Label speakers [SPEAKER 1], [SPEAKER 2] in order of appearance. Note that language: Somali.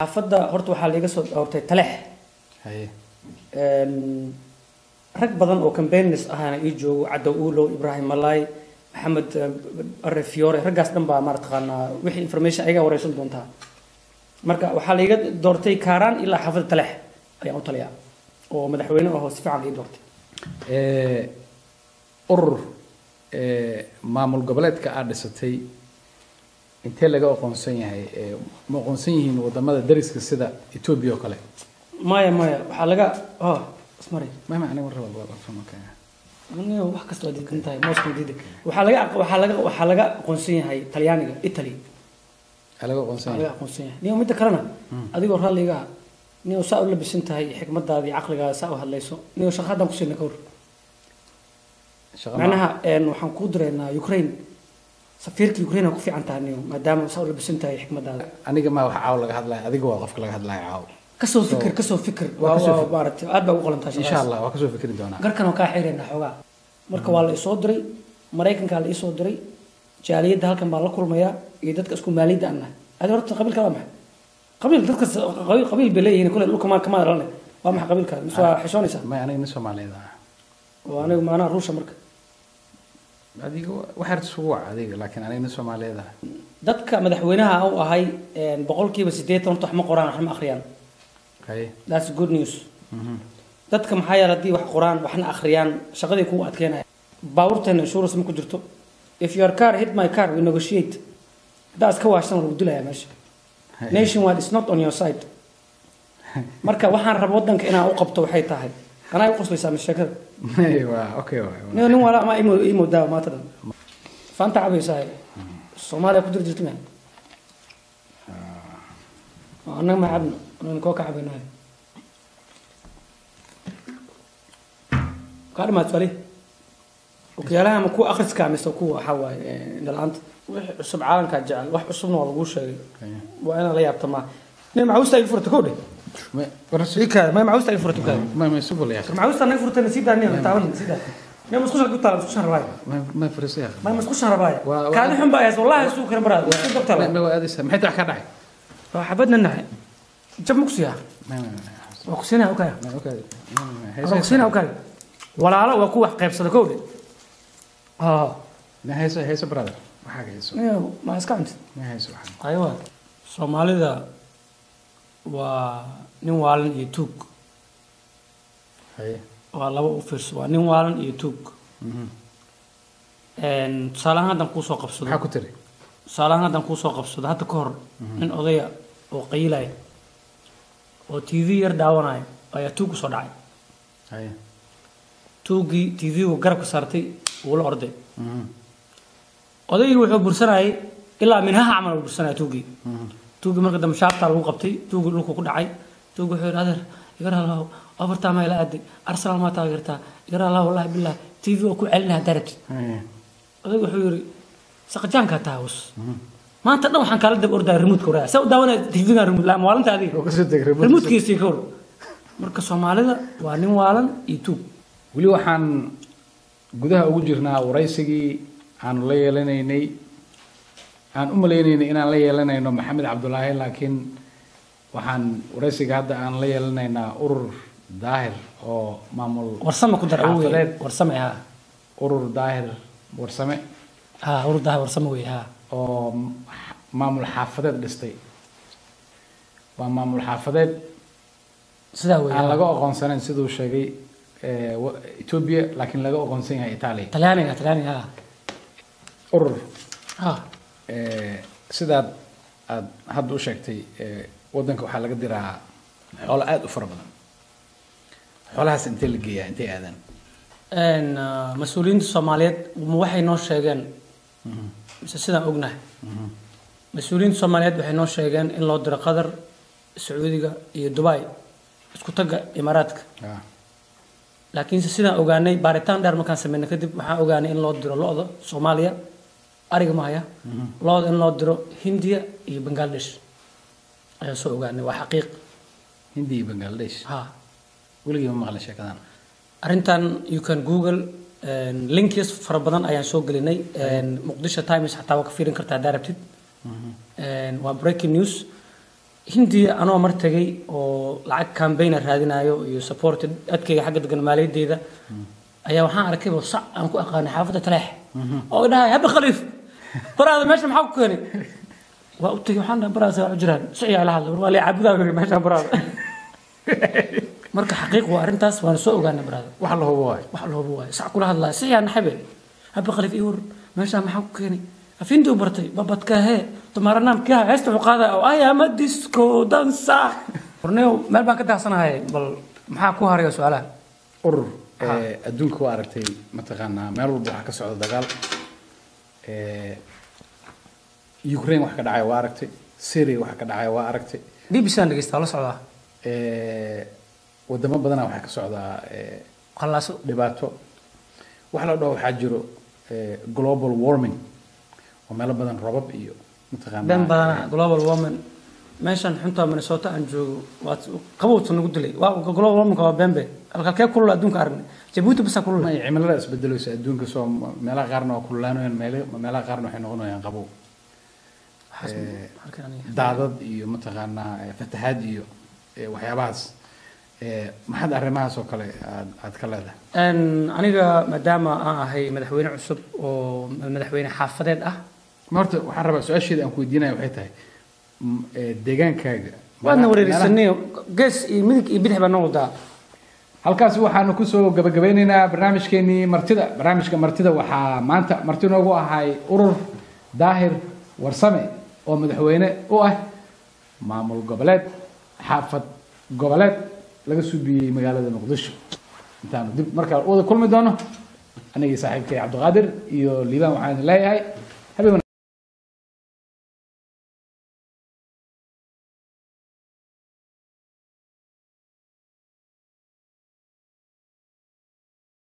[SPEAKER 1] xaafadda horta waxaa laga soo doortay Taleex
[SPEAKER 2] haye
[SPEAKER 1] rag badan oo campaigners ahana ii joogo Cadow Ulow Ibrahim Malay Maxamed Arrefiore raggaas dhan baa martaqaana wixii information ayaga wareysan doontaa marka waxaa laga doortay Kaaraan ilaa xaafadda Taleex ayaan u taliyaa oo madaxweyne oo si fiican ii doortay
[SPEAKER 2] urur maamul goboleedka aad dhisatay intee laga aqoonsan yahay ma aqoonsan yihiin wadamada dariska sida Ethiopia oo kale
[SPEAKER 1] maya waxaa laga ismari
[SPEAKER 2] ma aniga war rabo fahmka
[SPEAKER 1] aniga wax kasta oo diidan tahay Moscow diiday waxaa laga aqoonsan yahay Talyaaniga Italy
[SPEAKER 2] laga aqoonsan
[SPEAKER 1] yahay niyo mid kalena adigoo raaliga niyo saa u labisan tahay xikmadaada iyo caqligaaga saa u hadlayso niyo shaqadan ku siinay kawr macnaha waxaan ku direynaa Ukraine سفيرك يوكرين أكو في عن تانيو ما دام صار بسنتها يحكم هذا.
[SPEAKER 2] أنا جماعة حاول لك هذا أديك واقف لك هذا عاو.
[SPEAKER 1] كسو فكر وبارت أربع وقلم تاش.
[SPEAKER 2] إن شاء الله وكسو فكر دونا.
[SPEAKER 1] قر كانوا كاحيرين حوجا. مركب والله يصدري مريكن قال يصدري جالية ده كان بالله كل مياه يدك أسكون مالي دعنا. هذا ورد قبل كلامه. قبل تذكر قبل بليه يعني كل لكم كمان رنا. وما قبل كلام نسوا حشوني سا.
[SPEAKER 2] ما أنا نسوا مالي ذا.
[SPEAKER 1] وأنا ما أنا روش مركب.
[SPEAKER 2] هذيك واحد أسبوع هذيك لكن أنا نسوا مالي ذا.
[SPEAKER 1] dadka madaxweynaha oo ahay boqolkiiba 80 wax ma qoraan wax ma akhriyaan
[SPEAKER 2] okay
[SPEAKER 1] that's good news dadka maxay yaradii wax qoraan waxna akhriyaan shaqadii ku adkeenay baawurtan insurance ma ku jirto if your car hit my car we negotiate daas ka waashan lagu dilaya meesha nationwide is not on your side marka waxaan rabo wadanka inaan u qabto waxay tahay kana u qoslaysaa mashakada
[SPEAKER 2] aywa okay
[SPEAKER 1] nin wala ma imo daa ma tadan fanta cabaysaa Soomaaliya ku dirjirto ma أنا ما عبنا أنا كوكا عبنا قال ما تفعلي وكيالها ما كو أخذ كامس وكو حوا للعنت وحسب عالم كجعل وحسبنا والله وش وأنا لا يعطى ما معوز تاي فرت كودي ما معوز تاي فرت كودي
[SPEAKER 2] ما يسوق لي يا أخي
[SPEAKER 1] معوز تاي فرت نسيت أنا تعاون نسيت ما مسخوش قلت له مسخوش رباية
[SPEAKER 2] ما فرس يا أخي
[SPEAKER 1] ما مسخوش رباية كان يحن بايز والله سوق ربراد
[SPEAKER 2] ما هذا سام حتى حكى داعي
[SPEAKER 1] حبدنا النهاية جاب مكسيها وقسينا أوكي وقسينا أوكي ولا على وقوة قيب صدقولي
[SPEAKER 2] ما هيسو برادر ما حاجة هيسو
[SPEAKER 1] ما اسكنت
[SPEAKER 2] ما هيسو
[SPEAKER 1] أيوة Soomaali ذا ونوالن يتوك
[SPEAKER 2] هاي
[SPEAKER 1] والله وفرس ونوالن يتوك إن صالحنا دم كوسو قبصد
[SPEAKER 2] حكوا تري
[SPEAKER 1] صالحنا دم كوسو قبصد حتى كهر من قضية وقيلة وتي في يرداوناي أي توك صداعي
[SPEAKER 2] هاي
[SPEAKER 1] توجي تي في وقرب كسرتي ولا أرضي قضية وحب برسناي إلا منها عمل برسناي توجي مرة دم شاب طالع وقبتي توجي لوكو كل عاي توجي حير هذا يقرأ الله أفرت ما إلى أدي أرسل ما تاجرته يقرأ الله والله بالله تي في وكو علنا درت قضية حير سقجان كتاوس ما أنت نوحن كلا دب أردا ريموت كورا سو داونا تي في ريموت لا موالن تادي ريموت كيسي كور مركز Soomaalida waa nin waalan YouTube
[SPEAKER 2] wali waxaan gudaha ugu jirnaa waraysigii aan la yeelanaynay aan u maleynaynay inaan la yeelanayno Maxamed Cabdullaahi laakiin waxaan waraysiga hadda aan la yeelanaynaa urur daahir oo maamul
[SPEAKER 1] warsame ku daraaweed warsame
[SPEAKER 2] urur daahir warsame
[SPEAKER 1] urur daahir warsame way
[SPEAKER 2] oo maamul xaafadeed dhistay waa maamul xaafadeed
[SPEAKER 1] sida way
[SPEAKER 2] aan laga aqoonsaneyn sidoo sheegay Ethiopia laakiin laga aqoonsan yahay Italy
[SPEAKER 1] Talyaaniga
[SPEAKER 2] urur sida aad hadda u sheegtay wadanka waxa laga diraa xoolo aad u fara badan xoolahaas intee la geeyaa intee aadan
[SPEAKER 1] mas'uuliyiinta Soomaaliyeed waxay noo sheegeen sidaan ognahay mas'uuliyiinta Soomaaliyeed waxay noo sheegeen in loo diro Qatar Sacuudiga iyo Dubai isku taga Imaaraadka laakiin sidaan ogaanay baaritaan dheer markaan sameynay kadib waxaan ogaanay in loo diro lo'da Soomaaliya ariga maaya lo'da in loo diro Hindiya iyo Bangladesh ayaan soo ogaanay waa xaqiiq
[SPEAKER 2] Hindiya iyo Bangladesh weligeed ma maqlay sheekadan
[SPEAKER 1] arrintan you can google links fara badan ayaan soo gelinay Muqdisho Times xataa waa ka fiirin kartaa darabtid waa breaking news hindiya anoo mar tagay oo lacag campaigner raadinayo iyo support adkayga xagga degan maaliyadeeda ayaa waxaan arkay sac aan ku aqaanay xaafadda taleex oo dhahay haba khaliif baraada meesha maxaa ku keenay waa u tagay waxaan dhahay baraada waa jiraan siciyaa la hadlay waa la caabudaa meesha baraada marka xaqiiq waa arrintaas waan soo ogaanay baraada
[SPEAKER 2] wax la hubo waay
[SPEAKER 1] wax la hubo waay sac kula hadlaa siciyaa naxabe haba khaliif iyo meesha maxaa ku keenay afindi u bartay babadka hee तुम्हारा नाम क्या है ऐसे उकादा I am a disco dansa warneeyo meel baan ka daadsanahay bal maxaa ku harayo su'aalaha
[SPEAKER 2] urur adduunka waa aragtay mataqaanaa meel walba waxa ka socda dagaal Ukraine wax ka dhacay waa aragtay Syria wax ka dhacay waa aragtay
[SPEAKER 1] BBC aan dhageysta la socdaa
[SPEAKER 2] wadamo badan waxa ka socda
[SPEAKER 1] qalaaso
[SPEAKER 2] dhibaato wax la dhaho waxa jiro global warming oo meel badan robab iyo
[SPEAKER 1] ben badan global warming meeshan xunta Minnesota aan joogo waa qabowta nagu dilay waa global warming waa bembe halkee kulul adduunka aragnay Djibouti bas kulul
[SPEAKER 2] ma cimilada isbedelaysa adduunka soo meelaha qaarna waa kululaanayaan meelaha qaarna waxay noqonayaan qabow daadad iyo mataqaanaa fatahaad iyo waxyaabahaas maxaad arrimahaas oo kale aad ka leedahay
[SPEAKER 1] aniga maadaama aan ahay madaxweyne cusub oo madaxweyne xaafadeed ah
[SPEAKER 2] marta waxaan rabaa su'aasheeda aan ku weydiinayo waxay tahay deegaankaaga
[SPEAKER 1] waadna wareerisanay gees iyo midig iyo bidix baa noo wadaa
[SPEAKER 2] halkaas waxaanu ku soo gabagabeynaynaa barnaamijkeenii barnaamijka martida waxaa maanta marti noogu ahay urur daahir warsame oo madaxweyne u ah maamul goboleed xaafad goboleed laga suubiyey magaalada muqdisho intaanu dib markaa wada kulmi doono anigii saaxiibkay cabdiqaadir iyo liibaan waxaan leeyahay